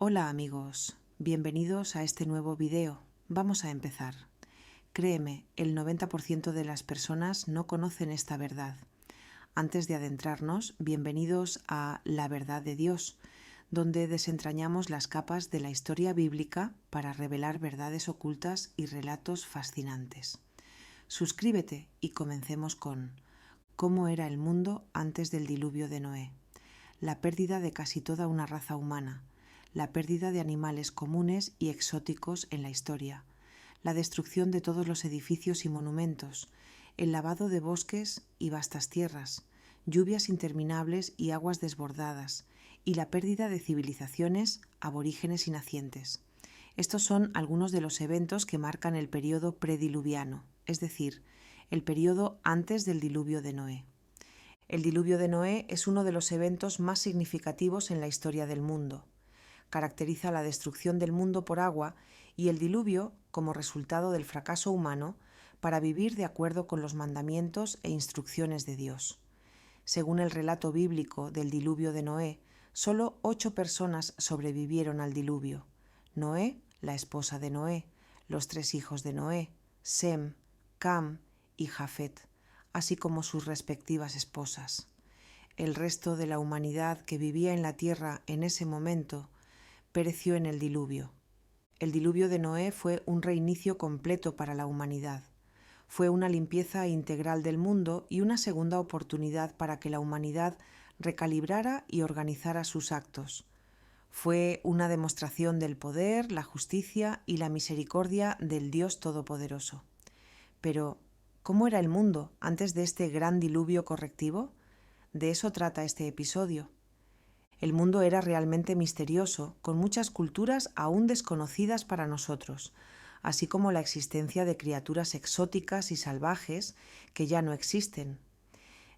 Hola amigos, bienvenidos a este nuevo video. Vamos a empezar. Créeme, el 90% de las personas no conocen esta verdad. Antes de adentrarnos, bienvenidos a La Verdad de Dios, donde desentrañamos las capas de la historia bíblica para revelar verdades ocultas y relatos fascinantes. Suscríbete y comencemos con ¿Cómo era el mundo antes del diluvio de Noé? La pérdida de casi toda una raza humana, la pérdida de animales comunes y exóticos en la historia, la destrucción de todos los edificios y monumentos, el lavado de bosques y vastas tierras, lluvias interminables y aguas desbordadas, y la pérdida de civilizaciones, aborígenes y nacientes. Estos son algunos de los eventos que marcan el período prediluviano, es decir, el período antes del diluvio de Noé. El diluvio de Noé es uno de los eventos más significativos en la historia del mundo. Caracteriza la destrucción del mundo por agua y el diluvio como resultado del fracaso humano para vivir de acuerdo con los mandamientos e instrucciones de Dios. Según el relato bíblico del diluvio de Noé, solo 8 personas sobrevivieron al diluvio: Noé, la esposa de Noé, los 3 hijos de Noé, Sem, Cam y Jafet, así como sus respectivas esposas. El resto de la humanidad que vivía en la tierra en ese momento pereció en el diluvio. El diluvio de Noé fue un reinicio completo para la humanidad. Fue una limpieza integral del mundo y una segunda oportunidad para que la humanidad recalibrara y organizara sus actos. Fue una demostración del poder, la justicia y la misericordia del Dios Todopoderoso. Pero, ¿cómo era el mundo antes de este gran diluvio correctivo? De eso trata este episodio. El mundo era realmente misterioso, con muchas culturas aún desconocidas para nosotros, así como la existencia de criaturas exóticas y salvajes que ya no existen.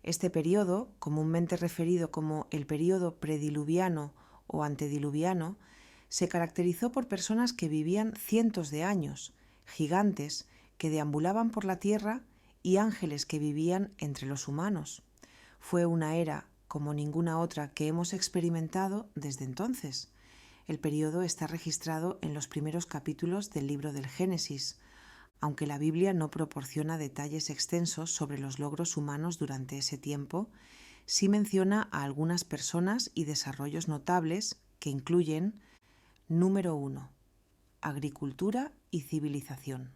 Este periodo, comúnmente referido como el periodo prediluviano o antediluviano, se caracterizó por personas que vivían cientos de años, gigantes que deambulaban por la tierra y ángeles que vivían entre los humanos. Fue una era como ninguna otra que hemos experimentado desde entonces. El periodo está registrado en los primeros capítulos del libro del Génesis, aunque la Biblia no proporciona detalles extensos sobre los logros humanos durante ese tiempo. Sí menciona a algunas personas y desarrollos notables que incluyen: número 1. Agricultura y civilización.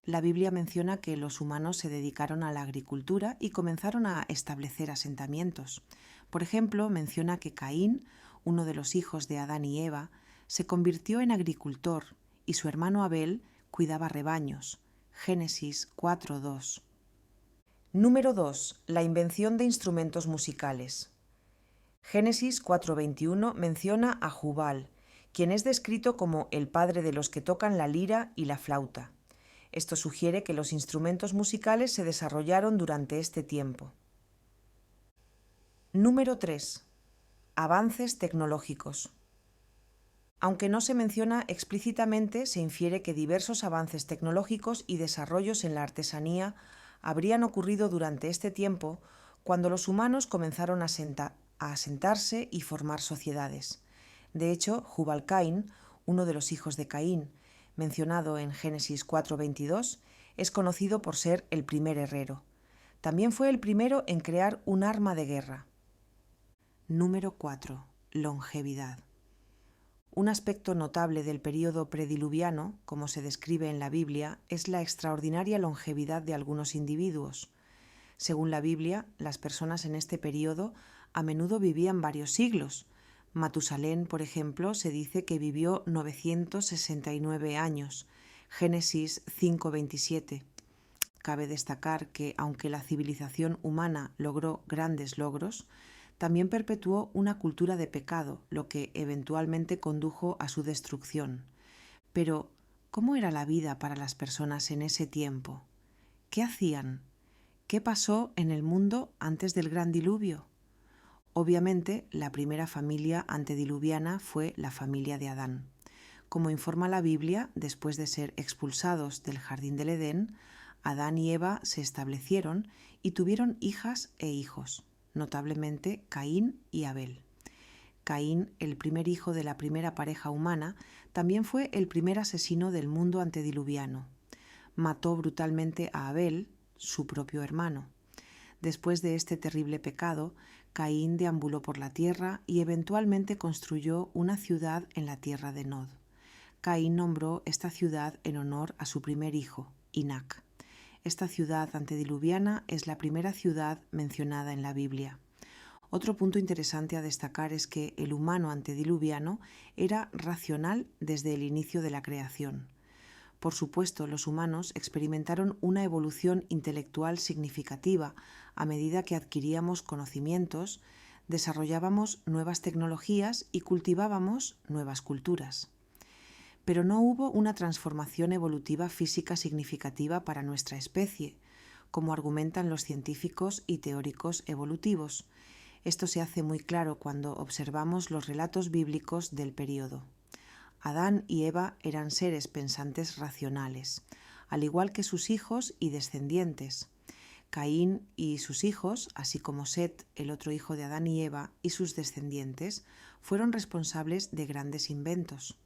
La Biblia menciona que los humanos se dedicaron a la agricultura y comenzaron a establecer asentamientos. Por ejemplo, menciona que Caín, uno de los hijos de Adán y Eva, se convirtió en agricultor y su hermano Abel cuidaba rebaños. Génesis 4:2. Número 2. La invención de instrumentos musicales. Génesis 4:21 menciona a Jubal, quien es descrito como el padre de los que tocan la lira y la flauta. Esto sugiere que los instrumentos musicales se desarrollaron durante este tiempo. Número 3. Avances tecnológicos. Aunque no se menciona explícitamente, se infiere que diversos avances tecnológicos y desarrollos en la artesanía habrían ocurrido durante este tiempo, cuando los humanos comenzaron a asentarse y formar sociedades. De hecho, Jubal-Caín, uno de los hijos de Caín, mencionado en Génesis 4:22, es conocido por ser el primer herrero. También fue el primero en crear un arma de guerra. Número 4. Longevidad. Un aspecto notable del período prediluviano, como se describe en la Biblia, es la extraordinaria longevidad de algunos individuos. Según la Biblia, las personas en este período a menudo vivían varios siglos. Matusalén, por ejemplo, se dice que vivió 969 años. Génesis 5:27. Cabe destacar que, aunque la civilización humana logró grandes logros, también perpetuó una cultura de pecado, lo que eventualmente condujo a su destrucción. Pero, ¿cómo era la vida para las personas en ese tiempo? ¿Qué hacían? ¿Qué pasó en el mundo antes del gran diluvio? Obviamente, la primera familia antediluviana fue la familia de Adán. Como informa la Biblia, después de ser expulsados del jardín del Edén, Adán y Eva se establecieron y tuvieron hijas e hijos, notablemente Caín y Abel. Caín, el primer hijo de la primera pareja humana, también fue el primer asesino del mundo antediluviano. Mató brutalmente a Abel, su propio hermano. Después de este terrible pecado, Caín deambuló por la tierra y eventualmente construyó una ciudad en la tierra de Nod. Caín nombró esta ciudad en honor a su primer hijo, Inac. Esta ciudad antediluviana es la primera ciudad mencionada en la Biblia. Otro punto interesante a destacar es que el humano antediluviano era racional desde el inicio de la creación. Por supuesto, los humanos experimentaron una evolución intelectual significativa a medida que adquiríamos conocimientos, desarrollábamos nuevas tecnologías y cultivábamos nuevas culturas. Pero no hubo una transformación evolutiva física significativa para nuestra especie, como argumentan los científicos y teóricos evolutivos. Esto se hace muy claro cuando observamos los relatos bíblicos del período. Adán y Eva eran seres pensantes racionales, al igual que sus hijos y descendientes. Caín y sus hijos, así como Set, el otro hijo de Adán y Eva, y sus descendientes, fueron responsables de grandes inventos.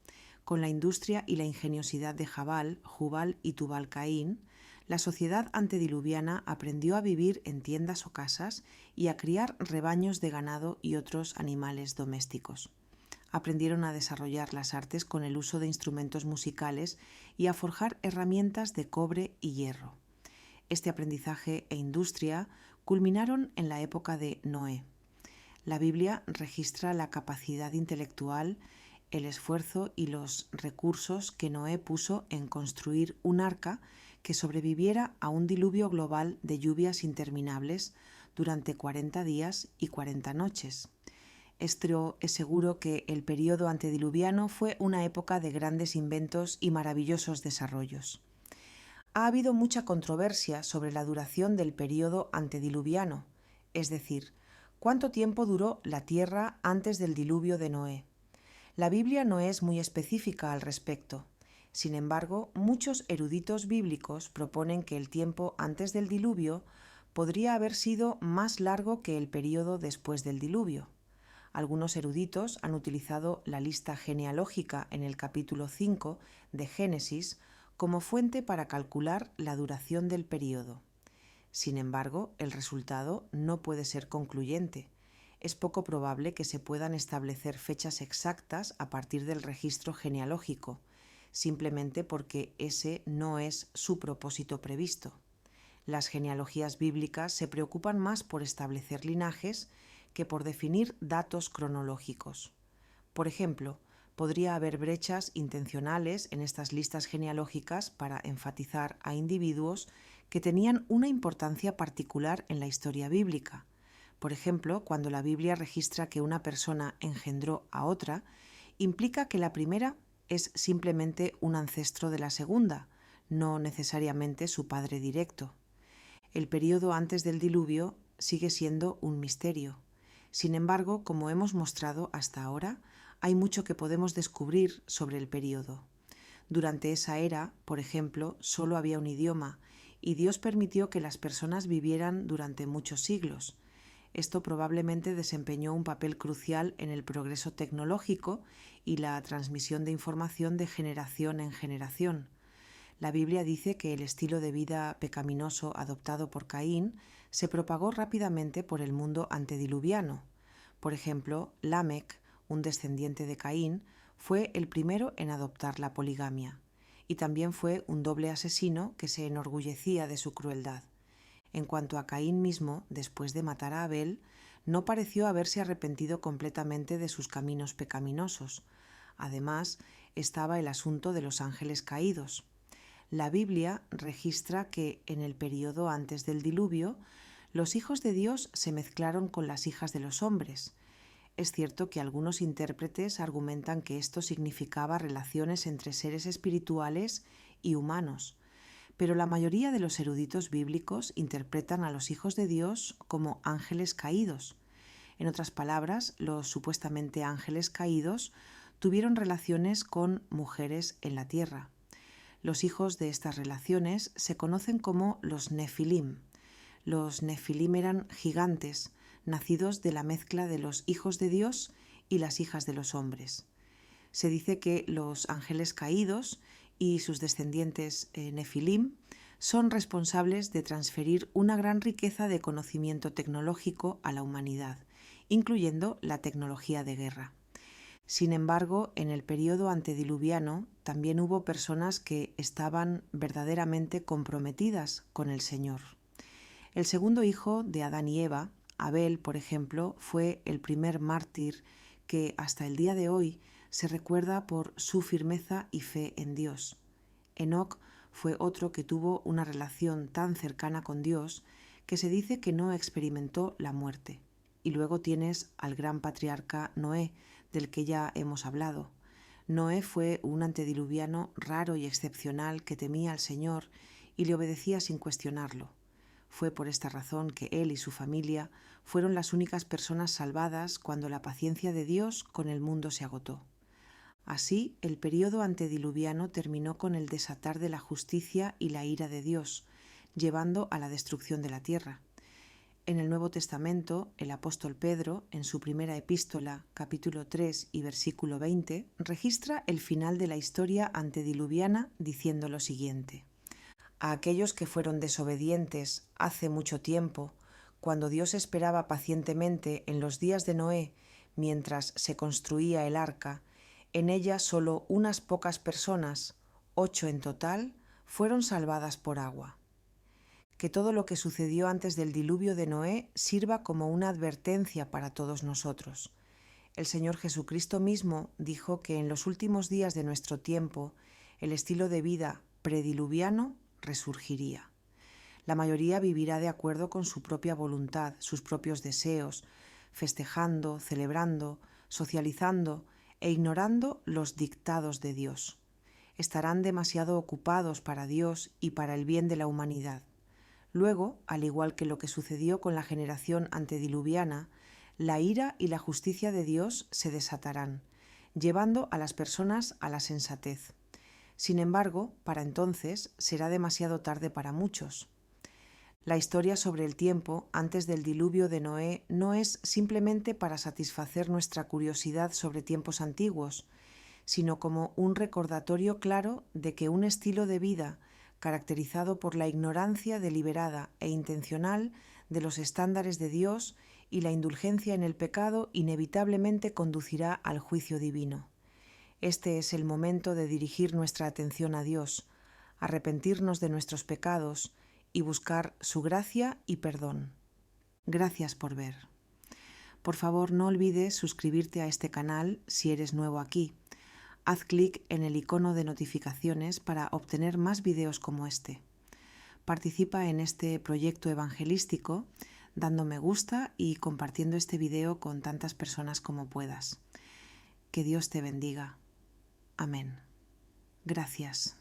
Con la industria y la ingeniosidad de Jubal y Tubal-Caín, la sociedad antediluviana aprendió a vivir en tiendas o casas y a criar rebaños de ganado y otros animales domésticos. Aprendieron a desarrollar las artes con el uso de instrumentos musicales y a forjar herramientas de cobre y hierro. Este aprendizaje e industria culminaron en la época de Noé. La Biblia registra la capacidad intelectual, el esfuerzo y los recursos que Noé puso en construir un arca que sobreviviera a un diluvio global de lluvias interminables durante 40 días y 40 noches. Esto es seguro que el período antediluviano fue una época de grandes inventos y maravillosos desarrollos. Ha habido mucha controversia sobre la duración del período antediluviano, es decir, cuánto tiempo duró la tierra antes del diluvio de Noé. La Biblia no es muy específica al respecto. Sin embargo, muchos eruditos bíblicos proponen que el tiempo antes del diluvio podría haber sido más largo que el período después del diluvio. Algunos eruditos han utilizado la lista genealógica en el capítulo 5 de Génesis como fuente para calcular la duración del período. Sin embargo, el resultado no puede ser concluyente. Es poco probable que se puedan establecer fechas exactas a partir del registro genealógico, simplemente porque ese no es su propósito previsto. Las genealogías bíblicas se preocupan más por establecer linajes que por definir datos cronológicos. Por ejemplo, podría haber brechas intencionales en estas listas genealógicas para enfatizar a individuos que tenían una importancia particular en la historia bíblica. Por ejemplo, cuando la Biblia registra que una persona engendró a otra, implica que la primera es simplemente un ancestro de la segunda, no necesariamente su padre directo. El período antes del diluvio sigue siendo un misterio. Sin embargo, como hemos mostrado hasta ahora, hay mucho que podemos descubrir sobre el período. Durante esa era, por ejemplo, solo había un idioma, y Dios permitió que las personas vivieran durante muchos siglos. Esto probablemente desempeñó un papel crucial en el progreso tecnológico y la transmisión de información de generación en generación. La Biblia dice que el estilo de vida pecaminoso adoptado por Caín se propagó rápidamente por el mundo antediluviano. Por ejemplo, Lamec, un descendiente de Caín, fue el primero en adoptar la poligamia, y también fue un doble asesino que se enorgullecía de su crueldad. En cuanto a Caín mismo, después de matar a Abel, no pareció haberse arrepentido completamente de sus caminos pecaminosos. Además, estaba el asunto de los ángeles caídos. La Biblia registra que en el período antes del diluvio, los hijos de Dios se mezclaron con las hijas de los hombres. Es cierto que algunos intérpretes argumentan que esto significaba relaciones entre seres espirituales y humanos, pero la mayoría de los eruditos bíblicos interpretan a los hijos de Dios como ángeles caídos. En otras palabras, los supuestamente ángeles caídos tuvieron relaciones con mujeres en la tierra. Los hijos de estas relaciones se conocen como los Nefilim. Los Nefilim eran gigantes, nacidos de la mezcla de los hijos de Dios y las hijas de los hombres. Se dice que los ángeles caídos y sus descendientes Nefilim son responsables de transferir una gran riqueza de conocimiento tecnológico a la humanidad, incluyendo la tecnología de guerra. Sin embargo, en el período antediluviano también hubo personas que estaban verdaderamente comprometidas con el Señor. El segundo hijo de Adán y Eva, Abel, por ejemplo, fue el primer mártir que hasta el día de hoy se recuerda por su firmeza y fe en Dios. Enoc fue otro que tuvo una relación tan cercana con Dios que se dice que no experimentó la muerte. Y luego tienes al gran patriarca Noé, del que ya hemos hablado. Noé fue un antediluviano raro y excepcional que temía al Señor y le obedecía sin cuestionarlo. Fue por esta razón que él y su familia fueron las únicas personas salvadas cuando la paciencia de Dios con el mundo se agotó. Así, el período antediluviano terminó con el desatar de la justicia y la ira de Dios, llevando a la destrucción de la tierra. En el Nuevo Testamento, el apóstol Pedro, en su primera epístola, capítulo 3 y versículo 20, registra el final de la historia antediluviana diciendo lo siguiente: a aquellos que fueron desobedientes hace mucho tiempo, cuando Dios esperaba pacientemente en los días de Noé, mientras se construía el arca, en ella solo unas pocas personas, 8 en total, fueron salvadas por agua. Que todo lo que sucedió antes del diluvio de Noé sirva como una advertencia para todos nosotros. El Señor Jesucristo mismo dijo que en los últimos días de nuestro tiempo el estilo de vida prediluviano resurgiría. La mayoría vivirá de acuerdo con su propia voluntad, sus propios deseos, festejando, celebrando, socializando e ignorando los dictados de Dios. Estarán demasiado ocupados para Dios y para el bien de la humanidad. Luego, al igual que lo que sucedió con la generación antediluviana, la ira y la justicia de Dios se desatarán, llevando a las personas a la sensatez. Sin embargo, para entonces será demasiado tarde para muchos. La historia sobre el tiempo antes del diluvio de Noé no es simplemente para satisfacer nuestra curiosidad sobre tiempos antiguos, sino como un recordatorio claro de que un estilo de vida caracterizado por la ignorancia deliberada e intencional de los estándares de Dios y la indulgencia en el pecado inevitablemente conducirá al juicio divino. Este es el momento de dirigir nuestra atención a Dios, arrepentirnos de nuestros pecados y buscar su gracia y perdón. Gracias por ver. Por favor, no olvides suscribirte a este canal si eres nuevo aquí. Haz clic en el icono de notificaciones para obtener más videos como este. Participa en este proyecto evangelístico dando me gusta y compartiendo este video con tantas personas como puedas. Que Dios te bendiga. Amén. Gracias.